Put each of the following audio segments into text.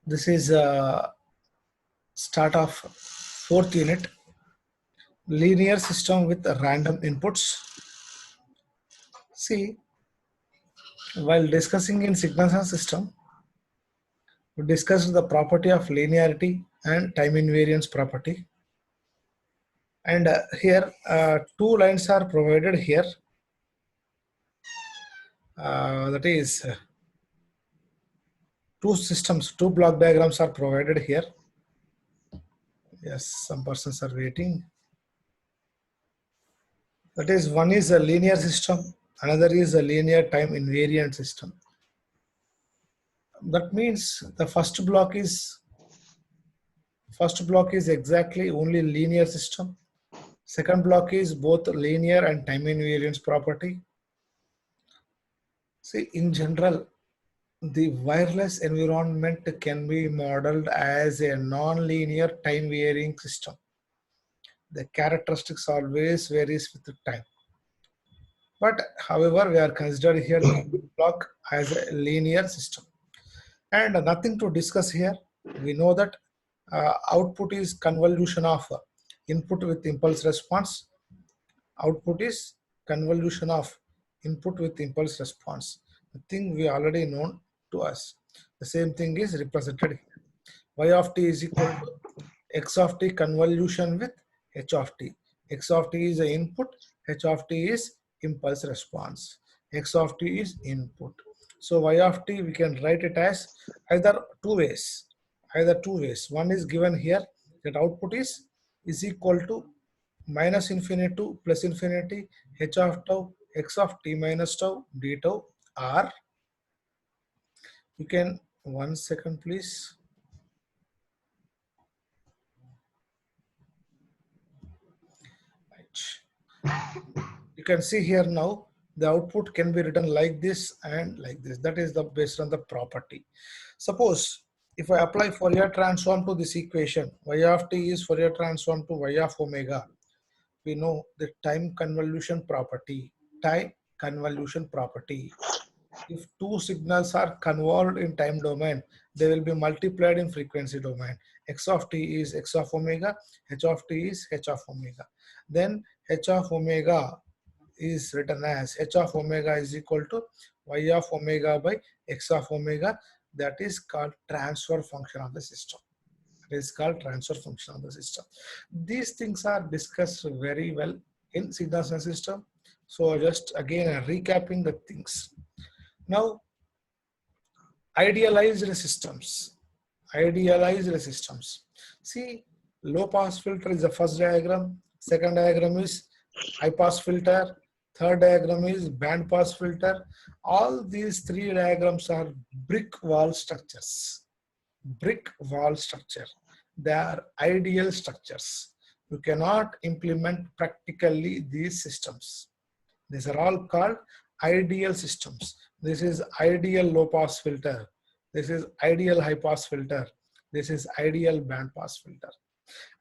This is start of fourth unit, linear system with random inputs. See, while discussing in signals and system, we discussed the property of linearity and time invariance property. And here, two lines are provided here. That is, two systems, two block diagrams are provided here. Yes, some persons are waiting. That is, one is a linear system, another is a linear time invariant system. That means the first block is exactly only linear system. Second block is both linear and time invariance property. See, in general, the wireless environment can be modeled as a non-linear time varying system. The characteristics always varies with the time. But however, we are considered here the block as a linear system. And nothing to discuss here. We know that output is convolution of input with impulse response. Output is convolution of input with impulse response. The thing we already known to us. The same thing is represented here. Y of t is equal to x of t convolution with h of t. X of t is the input, h of t is impulse response. X of t is input. So y of t we can write it as either two ways. One is given here, that output is equal to minus infinity to plus infinity h of tau x of t minus tau d tau, or you can, 1 second please. You can see here now the output can be written like this and like this. That is the based on the property. Suppose if I apply Fourier transform to this equation, y of t is Fourier transform to y of omega. We know the time convolution property. If two signals are convolved in time domain, they will be multiplied in frequency domain. X of t is x of omega, h of t is h of omega. Then h of omega is written as h of omega is equal to y of omega by x of omega. That is called transfer function of the system. These things are discussed very well in signals and system. So just again recapping the things. Now, idealized systems. See, low pass filter is the first diagram. Second diagram is high pass filter. Third diagram is band pass filter. All these three diagrams are brick wall structures. They are ideal structures. You cannot implement practically these systems. These are all called ideal systems. This is ideal low pass filter. This is ideal high pass filter. This is ideal band pass filter.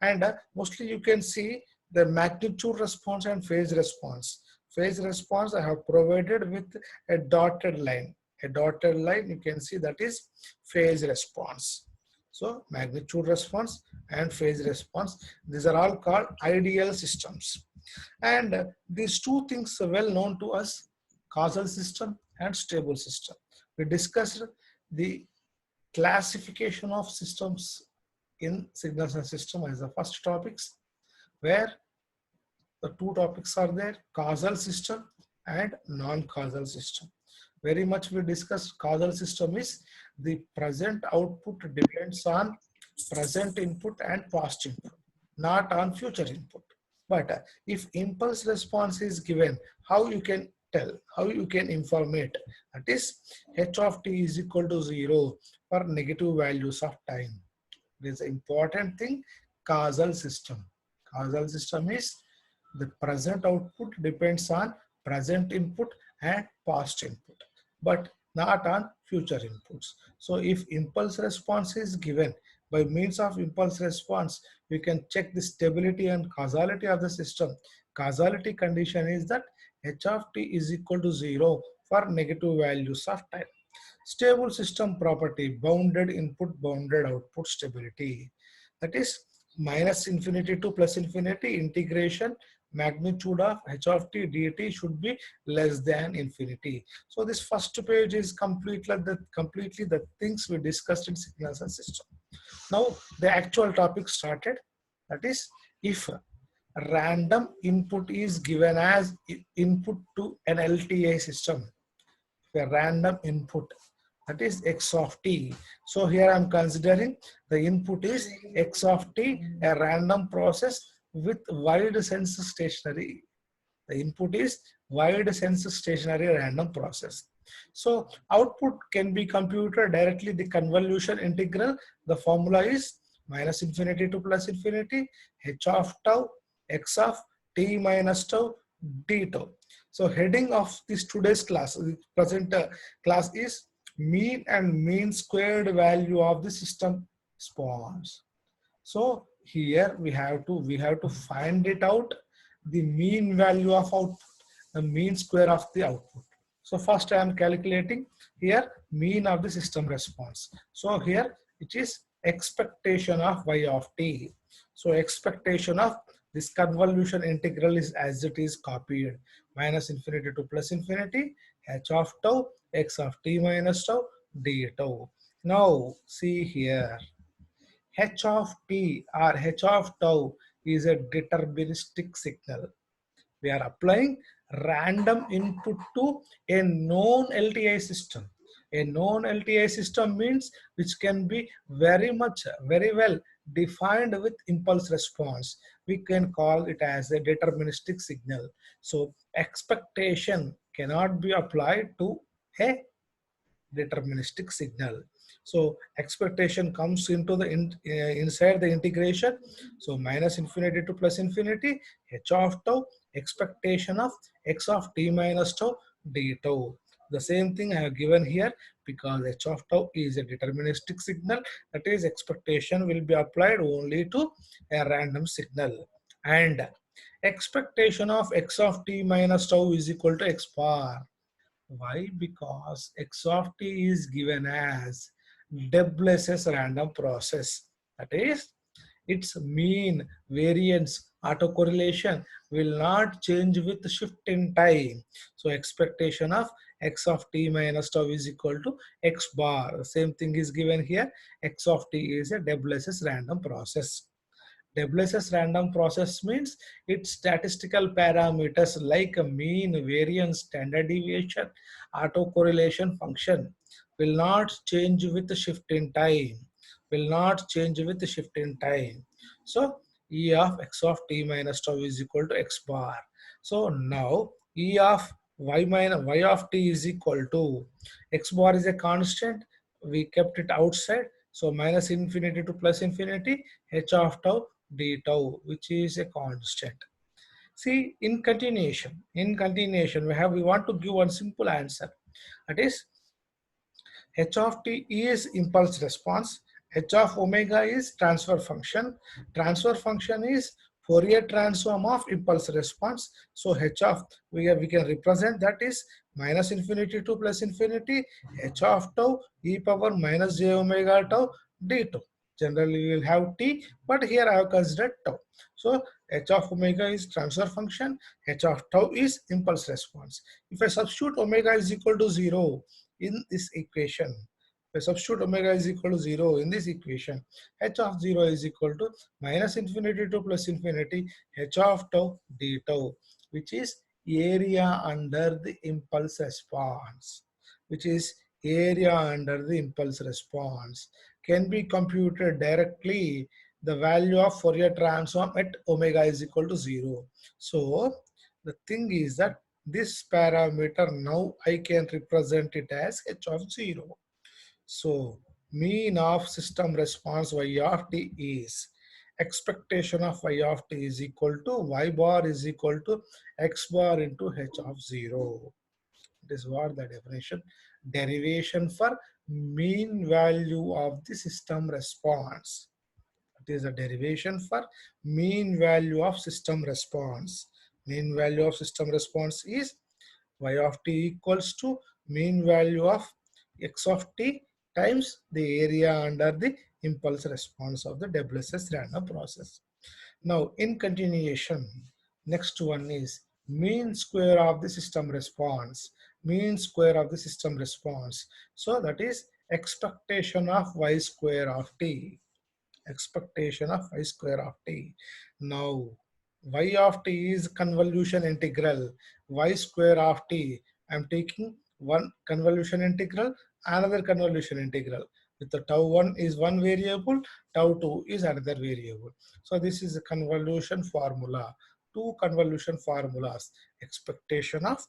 And mostly you can see the magnitude response and phase response. Phase response I have provided with a dotted line. You can see that is phase response. So magnitude response and phase response, these are all called ideal systems. And these two things are well known to us, causal system and stable system. We discussed the classification of systems in signals and system as the first topics, where the two topics are there, causal system and non-causal system. Very much we discussed causal system is the present output depends on present input and past input, not on future input. But if impulse response is given, how you can tell, how you can inform it? That is h of t is equal to 0 for negative values of time. This is an important thing, causal system. Causal system is the present output depends on present input and past input, but not on future inputs. So if impulse response is given, by means of impulse response, we can check the stability and causality of the system. Causality condition is that h of t is equal to 0 for negative values of time. Stable system property, bounded input, bounded output stability. That is minus infinity to plus infinity integration magnitude of h of t dt should be less than infinity. So this first page is completely the things we discussed in signals and system. Now the actual topic started. That is, if random input is given as input to an LTI system, a random input, that is x of t. So here I am considering the input is x of t, a random process with wide sense stationary. The input is wide sense stationary random process. So output can be computed directly, the convolution integral. The formula is minus infinity to plus infinity h of tau x of t minus tau d tau. So heading of this today's class, present class is mean and mean squared value of the system response. So here we have to find it out, the mean value of output, the mean square of the output. So first I am calculating here mean of the system response. So here it is expectation of y of t. So expectation of this convolution integral is as it is copied, minus infinity to plus infinity h of tau x of t minus tau d tau. Now see here, h of t or h of tau is a deterministic signal. We are applying random input to a known LTI system. A known LTI system means which can be very well defined with impulse response. We can call it as a deterministic signal. So expectation cannot be applied to a deterministic signal. So expectation comes into the inside the integration. So minus infinity to plus infinity h of tau expectation of x of t minus tau d tau. The same thing I have given here, because h of tau is a deterministic signal, that is expectation will be applied only to a random signal. And expectation of x of t minus tau is equal to x bar. Why? Because x of t is given as Deblace's random process. That is, its mean, variance, autocorrelation will not change with shift in time. So expectation of x of t minus tau is equal to x bar. The same thing is given here. X of t is a Deblace's random process. Deblace's random process means its statistical parameters like a mean, variance, standard deviation, autocorrelation function will not change with the shift in time. Will not change with the shift in time. So E of x of t minus tau is equal to x bar. So now E of y of t is equal to x bar is a constant. We kept it outside. So minus infinity to plus infinity h of tau d tau, which is a constant. See, in continuation, we want to give one simple answer. That is, h of t is impulse response, h of omega is transfer function. Transfer function is Fourier transform of impulse response. So h of we can represent that is minus infinity to plus infinity h of tau e power minus j omega tau d tau. Generally we will have t, but here I have considered tau. So h of omega is transfer function, h of tau is impulse response. If I substitute omega is equal to 0 in this equation, if I substitute omega is equal to 0 in this equation, h of 0 is equal to minus infinity to plus infinity h of tau d tau, which is area under the impulse response, which is area under the impulse response, can be computed directly the value of Fourier transform at omega is equal to 0. So the thing is that this parameter now I can represent it as h of 0. So mean of system response y of t is expectation of y of t is equal to y bar is equal to x bar into h of 0. This is what the definition, derivation for mean value of the system response. It is a derivation for mean value of system response. Mean value of system response is y of t equals to mean value of x of t times the area under the impulse response of the WSS random process. Now in continuation, next one is mean square of the system response. Mean square of the system response. So that is expectation of y square of t. Expectation of y square of t. Now y of t is convolution integral. Y square of t, I am taking one convolution integral, another convolution integral. With the tau 1 is one variable, tau 2 is another variable. So this is a convolution formula. Two convolution formulas. Expectation of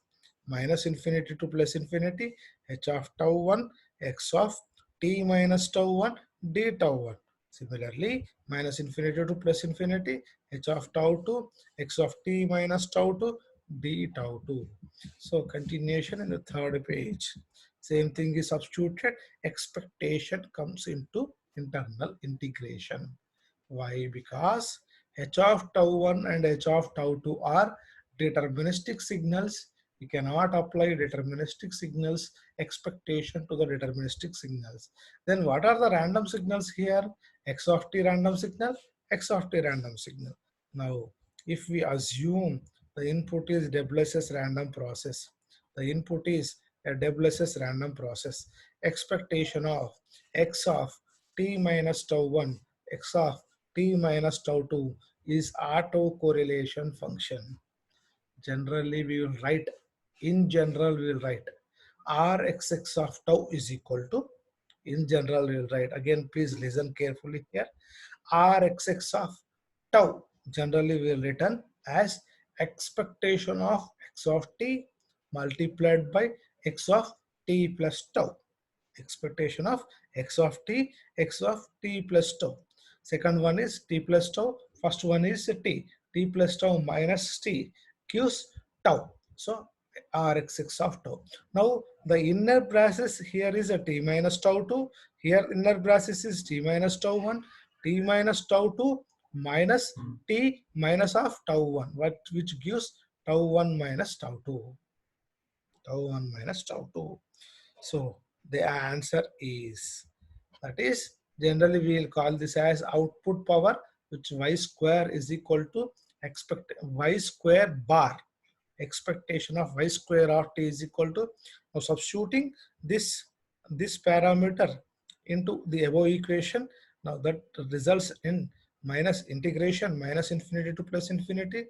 minus infinity to plus infinity, h of tau 1, x of t minus tau 1, d tau 1. Similarly, minus infinity to plus infinity, h of tau 2, x of t minus tau 2, d tau 2. So continuation in the third page. Same thing is substituted. Expectation comes into internal integration. Why? Because h of tau 1 and h of tau 2 are deterministic signals. You cannot apply deterministic signals expectation to the deterministic signals. Then what are the random signals here? X of t random signal, x of t random signal. Now, if we assume the input is WSS random process, the input is a WSS random process, expectation of x of t minus tau 1, x of t minus tau 2 is autocorrelation function. Generally, we will write, in general, we will write Rxx of tau is equal to, in general, we will write, again, please listen carefully here, Rxx of tau, generally we will written as expectation of x of t multiplied by x of t plus tau. Expectation of x of t plus tau. Second one is t plus tau. First one is t plus tau minus t gives tau. So Rxx of tau. Now the inner braces here is a t minus tau 2. Here inner braces is t minus tau 1, t minus tau 2 minus t minus of tau 1, which gives tau 1 minus tau 2. Tau 1 minus tau 2. So the answer is, that is, generally we will call this as output power, which y square is equal to expect y square bar. Expectation of y square of t is equal to, now substituting this parameter into the above equation, now that results in minus integration minus infinity to plus infinity,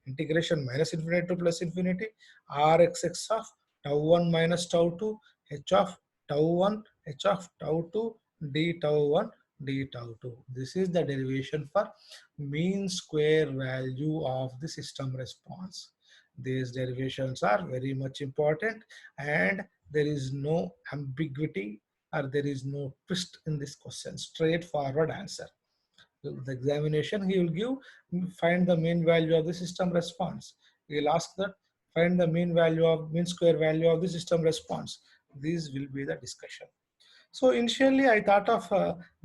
integration minus infinity to plus infinity, Rxx of tau 1 minus tau 2, h of tau 1, h of tau 2, d tau 1, d tau 2. This is the derivation for mean square value of the system response. These derivations are very much important, and there is no ambiguity or there is no twist in this question. Straightforward answer. The examination, he will give, find the mean value of the system response. He will ask that, find the mean square value of the system response. These will be the discussion. So initially I thought of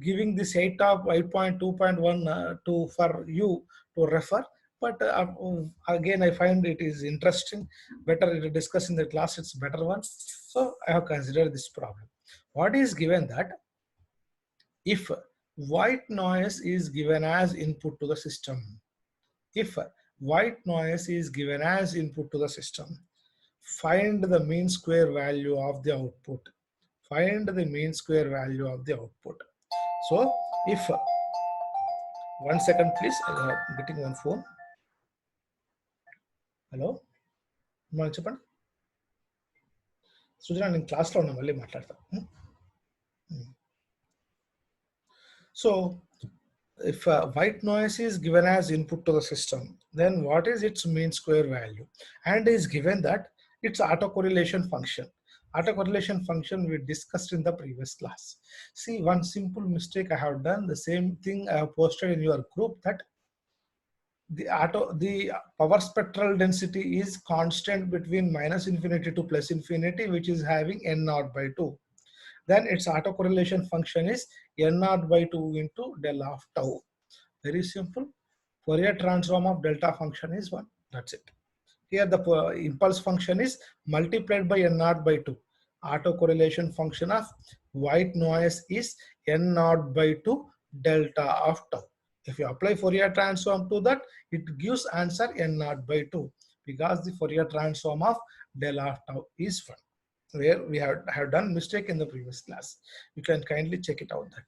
giving this 8.2.1 for you to refer, but again I find it is interesting, better to discuss in the class, it's better one. So I have considered this problem. What is given that if white noise is given as input to the system, if white noise is given as input to the system, find the mean square value of the output. Find the mean square value of the output. So if, 1 second please, I am getting one phone. Hello, చెప్పండి సుజనా, నేను క్లాస్లో ఉన్నా, మళ్ళీ మాట్లాడతా. So if white noise is given as input to the system, then what is its mean square value? And is given that its autocorrelation function. Autocorrelation function we discussed in the previous class. See, one simple mistake I have done, the same thing I have posted in your group, that the power spectral density is constant between minus infinity to plus infinity, which is having n naught by 2. Then its autocorrelation function is n naught by 2 into del of tau. Very simple. Fourier transform of delta function is 1. That's it. Here the impulse function is multiplied by n naught by 2. autocorrelation function of white noise is n naught by 2 delta of tau. If you apply Fourier transform to that, it gives answer n naught by 2 because the Fourier transform of del of tau is 1. Where we have done mistake in the previous class. You can kindly check it out that.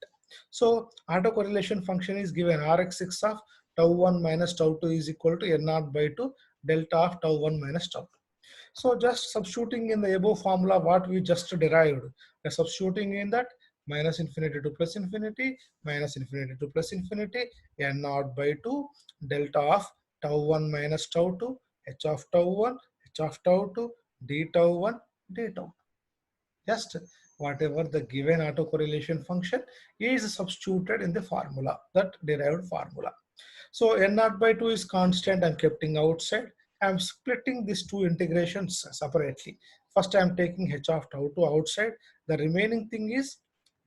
So autocorrelation function is given Rx6 of tau 1 minus tau 2 is equal to n naught by 2 delta of tau 1 minus tau 2. So just substituting in the above formula what we just derived, substituting in that minus infinity to plus infinity, minus infinity to plus infinity, n naught by 2 delta of tau 1 minus tau 2, h of tau 1, h of tau 2, d tau 1, d tau 2. Just whatever the given autocorrelation function is substituted in the formula, that derived formula. So n naught by 2 is constant, I'm keeping outside. I'm splitting these two integrations separately. First I'm taking h of tau 2 outside. The remaining thing is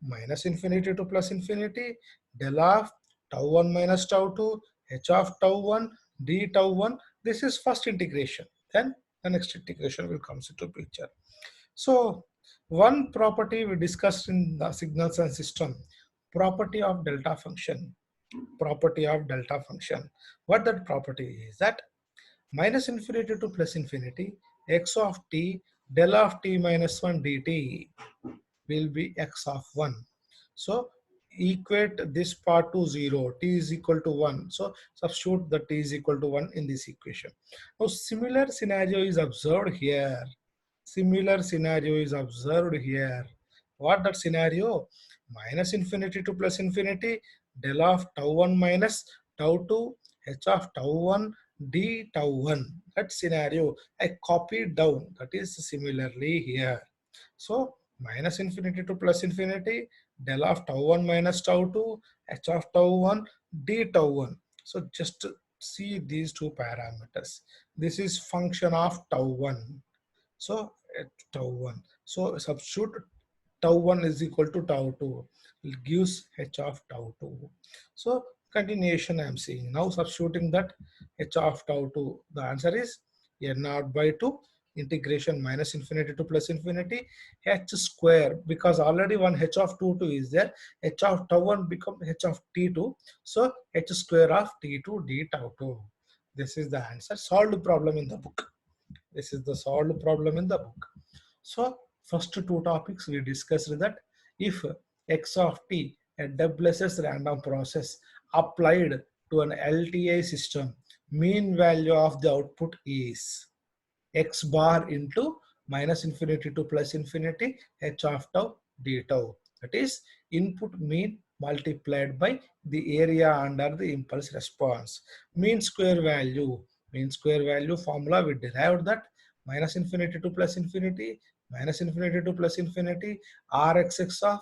minus infinity to plus infinity, del of tau 1 minus tau 2, h of tau 1, d tau 1. This is first integration. Then the next integration will come into picture. So one property we discussed in the signals and system, property of delta function. Property of delta function. What that property is that minus infinity to plus infinity, x of t del of t minus 1 dt will be x of 1. So equate this part to 0, t is equal to 1. So substitute the t is equal to 1 in this equation. Now similar scenario is observed here. Similar scenario is observed here. What that scenario? Minus infinity to plus infinity, del of tau 1 minus tau 2, h of tau 1, d tau 1. That scenario I copied down. That is similarly here. So minus infinity to plus infinity, del of tau 1 minus tau 2, h of tau 1, d tau 1. So just see these two parameters. This is function of tau 1. So tau 1. So substitute tau 1 is equal to tau 2. It gives h of tau 2. So continuation I am seeing. Now substituting that h of tau 2. The answer is n naught by 2 integration minus infinity to plus infinity h square, because already one h of 2 is there. H of tau 1 become h of t2. So h square of t2 d tau 2. This is the answer. Solved problem in the book. This is the solved problem in the book. So first two topics we discussed that if x of t, a Debla's random process applied to an LTI system, mean value of the output is x bar into minus infinity to plus infinity h of tau d tau. That is input mean multiplied by the area under the impulse response. Mean square value formula we derived that minus infinity to plus infinity, minus infinity to plus infinity, Rxx of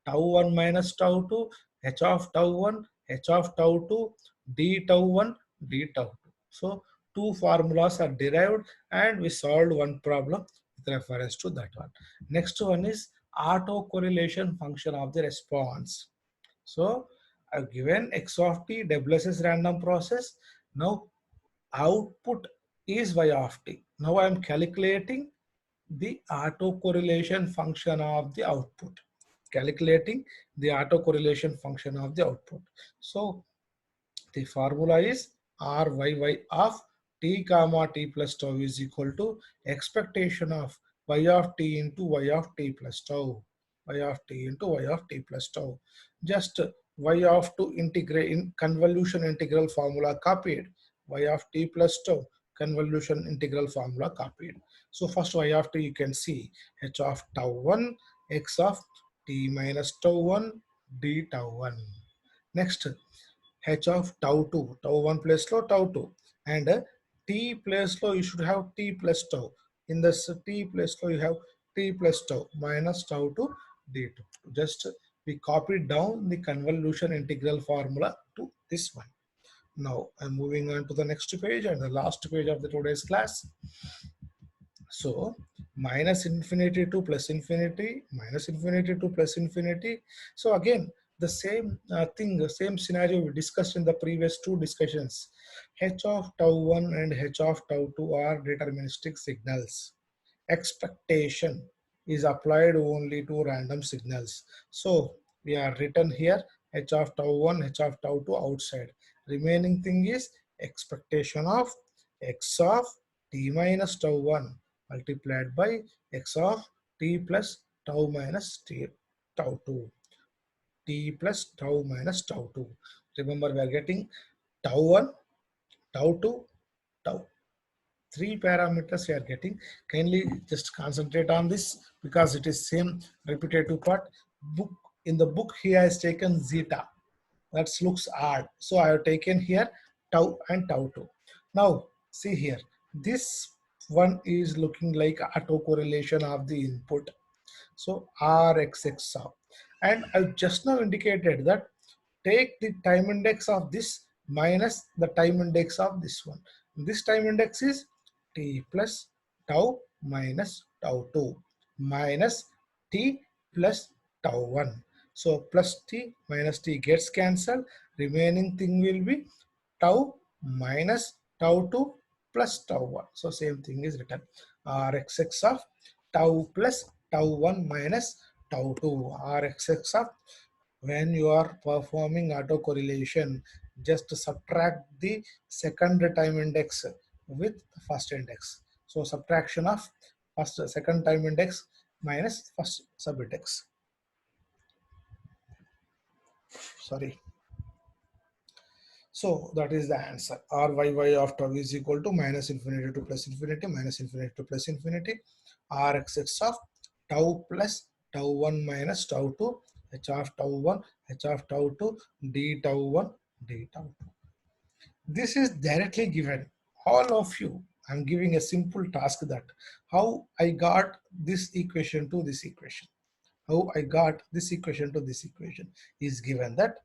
tau 1 minus tau 2, h of tau 1, h of tau 2, d tau 1, d tau 2. So two formulas are derived and we solved one problem with reference to that one. Next one is autocorrelation function of the response. So I've given x of t, Debla's random process. Now output is y of t. Now I am calculating the autocorrelation function of the output. Calculating the autocorrelation function of the output. So the formula is Ryy of t comma t plus tau is equal to expectation of y of t into y of t plus tau. Y of t into y of t plus tau. Just y of to integrate in convolution integral formula copied. Y of t plus tau convolution integral formula copied. So first y of t you can see h of tau 1 x of t minus tau 1 d tau 1. Next h of tau 2, tau 1 place low, tau 2, and t place low you should have t plus tau. In this t place low you have t plus tau minus tau 2 d2. Just we copied down the convolution integral formula to this one. Now I'm moving on to the next page and the last page of the today's class. So minus infinity to plus infinity, minus infinity to plus infinity. So again, the same thing, the same scenario we discussed in the previous two discussions. H of tau 1 and h of tau 2 are deterministic signals. Expectation is applied only to random signals. So we are written here h of tau 1, h of tau 2 outside. Remaining thing is expectation of x of t minus tau 1 multiplied by x of t plus tau minus tau 2, t plus tau minus tau 2. Remember, we are getting tau 1, tau 2, tau. Three parameters we are getting. Kindly just concentrate on this because it is same repetitive part. Book in the book here has taken zeta. That looks odd. So I have taken here tau and tau 2. Now see here. This one is looking like autocorrelation of the input. So RXX of. And I just now indicated that take the time index of this minus the time index of this one. This time index is t plus tau minus tau 2 minus t plus tau 1. So plus t minus t gets cancelled. Remaining thing will be tau minus tau 2 plus tau 1. So same thing is written. Rxx of tau plus tau 1 minus tau 2. Rxx of when you are performing autocorrelation, just subtract the second time index with the first index. So subtraction of second time index minus first subindex. Sorry. So that is the answer. Ryy of tau is equal to minus infinity to plus infinity, minus infinity to plus infinity. Rxx of tau plus tau 1 minus tau 2, h of tau 1, h of tau 2, d tau 1, d tau 2. This is directly given. All of you, I'm giving a simple task that how I got this equation to this equation. How I got this equation to this equation is given that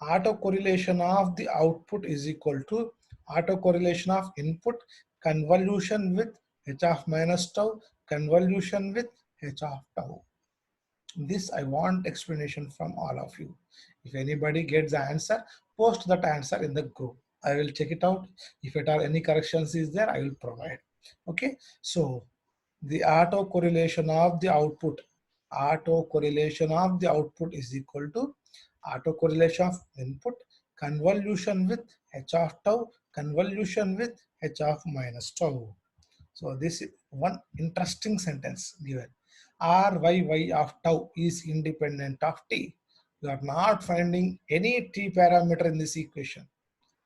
autocorrelation of the output is equal to autocorrelation of input convolution with h of minus tau convolution with h of tau. This I want explanation from all of you. If anybody gets the answer, post that answer in the group. I will check it out. If at all any corrections is there, I will provide. Okay, so the autocorrelation of the output, autocorrelation of the output is equal to autocorrelation of input convolution with h of tau convolution with h of minus tau. So this is one interesting sentence given. Ryy of tau is independent of t. You are not finding any t parameter in this equation.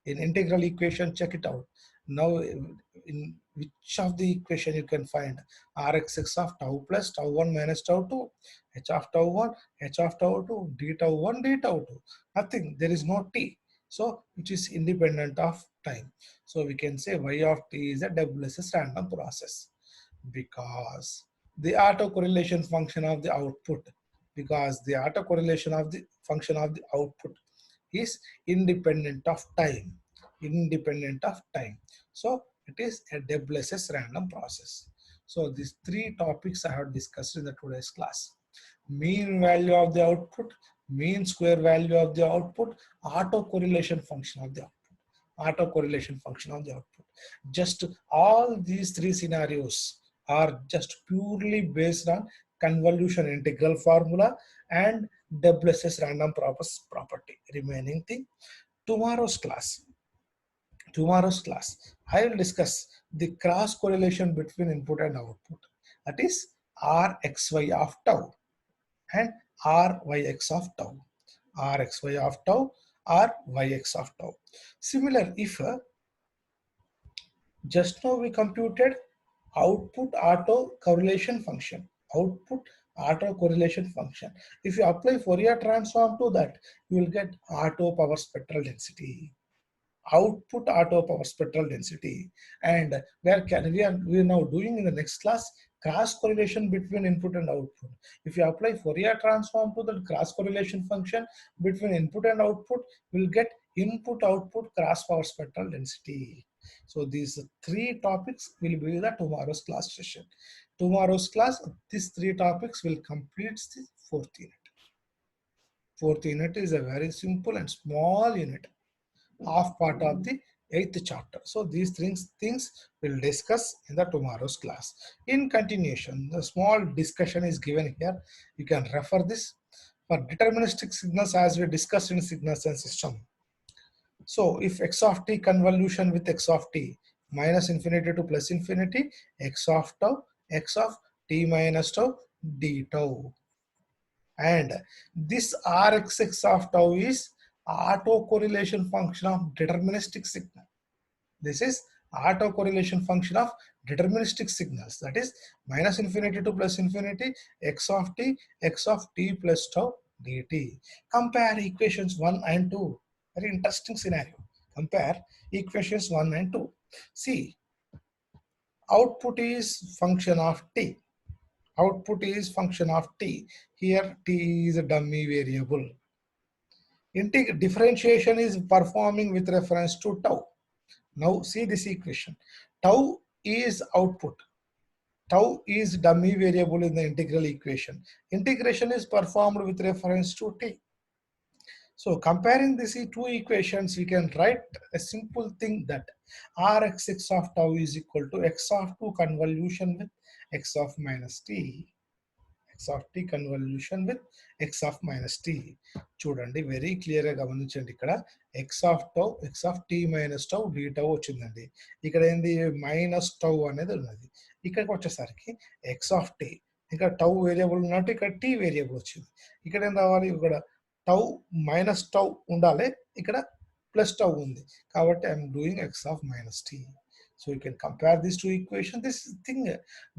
In integral equation, check it out. Now, in which of the equation you can find Rxx of tau plus tau 1 minus tau 2, h of tau 1, h of tau 2, d tau 1, d tau 2. Nothing. There is no t. So, which is independent of time. So, we can say y of t is a WSS random process because the autocorrelation function of the output, because the autocorrelation of the function of the output is independent of time, independent of time. So it is a WSS random process. So these three topics I have discussed in the today's class: mean value of the output, mean square value of the output, autocorrelation function of the output, autocorrelation function of the output. Just all these three scenarios are just purely based on convolution integral formula and WSS random property. Remaining thing, tomorrow's class. Tomorrow's class, I will discuss the cross correlation between input and output. That is Rxy of tau and Ryx of tau. Rxy of tau, Ryx of tau. Similar, if just now we computed output auto correlation function. Output auto correlation function. If you apply Fourier transform to that, you will get auto power spectral density. Output auto power spectral density. And we are now doing in the next class cross correlation between input and output. If you apply Fourier transform to the cross correlation function between input and output, we'll get input output cross power spectral density. So these three topics will be the tomorrow's class session. Tomorrow's class, these three topics will complete the fourth unit. Fourth unit is a very simple and small unit, half part of the 8th chapter. So these things we'll discuss in the tomorrow's class. In continuation, the small discussion is given here. You can refer this. For deterministic signals, as we discussed in signals and system. So if x of t convolution with x of t minus infinity to plus infinity, x of tau, x of t minus tau d tau. And this Rxx of tau is autocorrelation function of deterministic signal. This is autocorrelation function of deterministic signals, that is minus infinity to plus infinity, x of t plus tau dt. Compare equations 1 and 2. Very interesting scenario. Compare equations 1 and 2. See, output is function of t. Output is function of t. Here t is a dummy variable. Differentiation is performing with reference to tau. Now see this equation. Tau is output. Tau is dummy variable in the integral equation. Integration is performed with reference to t. So comparing these two equations, we can write a simple thing that Rxx of tau is equal to x of 2 convolution with x of minus t. X of t convolution with x of minus t. చూడండి very clear గా గమనించండి. ఇక్కడ x of tau, x of t minus tau d tau వచ్చిందండి. ఇక్కడ ఏంది minus tau అనేది ఉన్నది. ఇక్కడికి వచ్చేసరికి x of t, ఇక్కడ టౌ వేరియబుల్ ఉన్నట్టు ఇక్కడ t వేరియబుల్ వచ్చింది. ఇక్కడ ఏం రావాలి, ఇక్కడ టౌ మైనస్ టౌ ఉండాలి, ఇక్కడ ప్లస్ టౌ ఉంది కాబట్టి I'm doing x of minus t. So you can compare these two equations. This thing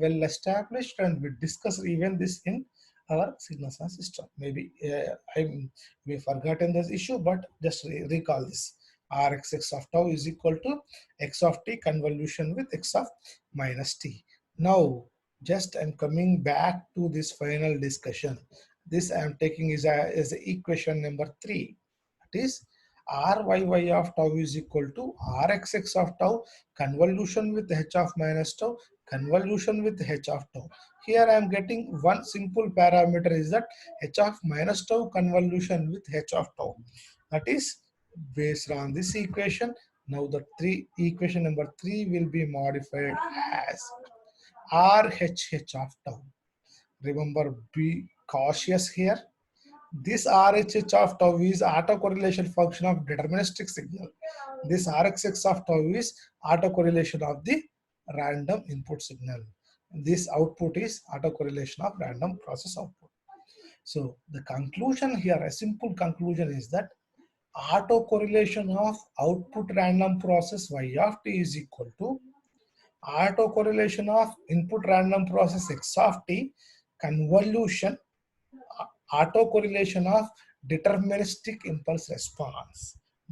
well established, and we discussed even this in our signals and system. Maybe we forgotten this issue, but just recall this. Rxx of tau is equal to x of t convolution with x of minus t. Now, just I'm coming back to this final discussion. This I am taking is equation number 3. That is Ryy of tau is equal to Rxx of tau convolution with h of minus tau convolution with h of tau. Here I am getting one simple parameter is that h of minus tau convolution with h of tau. That is based on this equation. Now the equation number 3 will be modified as RHH of tau. Remember, be cautious here. This RHH of tau is autocorrelation function of deterministic signal. This Rxx of tau is autocorrelation of the random input signal. This output is autocorrelation of random process output. So the conclusion here, a simple conclusion is that autocorrelation of output random process y of t is equal to autocorrelation of input random process x of t convolution autocorrelation of deterministic impulse response.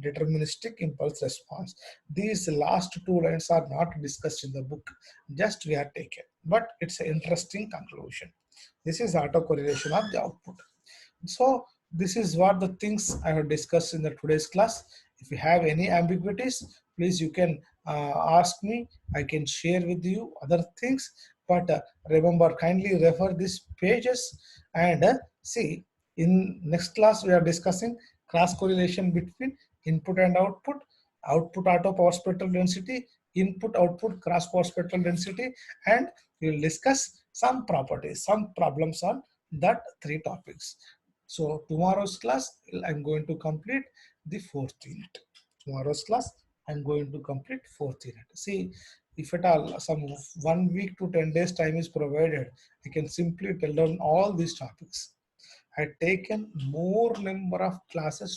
Deterministic impulse response. These last two lines are not discussed in the book, just we are taken, but it's an interesting conclusion. This is autocorrelation of the output. So this is what the things I have discussed in the today's class. If you have any ambiguities, please you can ask me. I can share with you other things, but remember, kindly refer these pages and see, in next class we are discussing cross correlation between input and output, output auto power spectral density, input output cross power spectral density, and we will discuss some properties, some problems on that 3 topics. So tomorrow's class I'm going to complete the 4th unit. Tomorrow's class I'm going to complete 4th unit. See, if at all some 1 week to 10 days time is provided, I can simply tell down all these topics. I had taken more number of classes